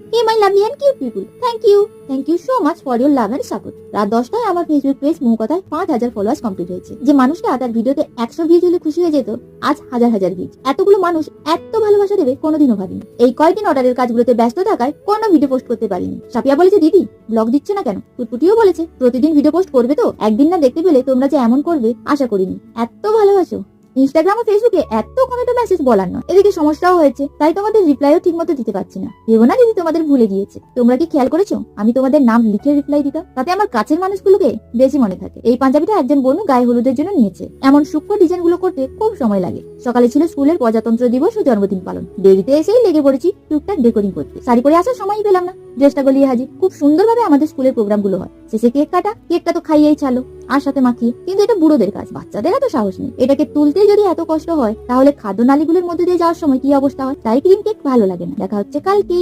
Hey my lovely and cute people, thank you so much for your love and support. রাত 10টায় আমার Facebook page মুহকথায় 5000 followers complete হয়েছে। যে মানুষটা তার ভিডিওতে 100 ভিউজ হলে খুশি হয়ে যেত, আজ হাজার হাজার ভিউজ। এতগুলো মানুষ এত ভালোবাসা দেবে কোনোদিনও ভাবিনি। এই কয়েকদিন অর্ডারের কাজগুলোতে ব্যস্ত থাকায় কোনো ভিডিও পোস্ট করতে পারিনি। সাপিয়া বলেছে, দিদি ব্লগ দিচ্ছে না কেন? টুটপুটিও বলেছে, প্রতিদিন ভিডিও পোস্ট করবে তো, একদিন না দেখতে পেলে তোমরা যে এমন করবে আশা করিনি। এত ভালোবাসো। ইনস্টাগ্রাম ও ফেসবুকে এত কমেন্ট ও মেসেজ বলার নয়। এদিকে সমস্যাও হয়েছে, তাই তোমাদের রিপ্লাইও ঠিক মতো দিতে পারছি না। ভেবো না দিদি তোমাদের ভুলে গিয়েছে। তোমরা কি খেয়াল করেছো আমি তোমাদের নাম লিখে রিপ্লাই দিতাম? তাতে আমার কাছের মানুষগুলোকে বেশি মনে থাকে। এই পাঞ্জাবিটা একজন বোন গায়ে হলুদের জন্য নিয়েছে। এমন সূক্ষ্ম ডিজাইন গুলো করতে খুব সময় লাগে। সকালে ছিল স্কুলের প্রজাতন্ত্র দিবস ও জন্মদিন পালন। দেরিতে এসেই লেগে পড়েছি টুকটাক ডেকোরিং করতে। শাড়ি পরে আসার সময়ই পেলাম না। ড্রেসটা গলিয়ে হাজির। খুব সুন্দরভাবে আমাদের স্কুলের প্রোগ্রাম গুলো হয়। শেষে কেক কাটা, কেকটা তো খাইয়েই ছাড়লো, আর সাথে মাখিয়ে। কিন্তু এটা বুড়োদের কাজ, বাচ্চাদের এত সাহস নেই। এটাকে তুলতে যদি এত কষ্ট হয়, তাহলে খাদ্য নালীগুলোর মধ্যে দিয়ে যাওয়ার সময় কি অবস্থা হয়? তাই ক্রিম কেক ভালো লাগে না। দেখা হচ্ছে কালকে।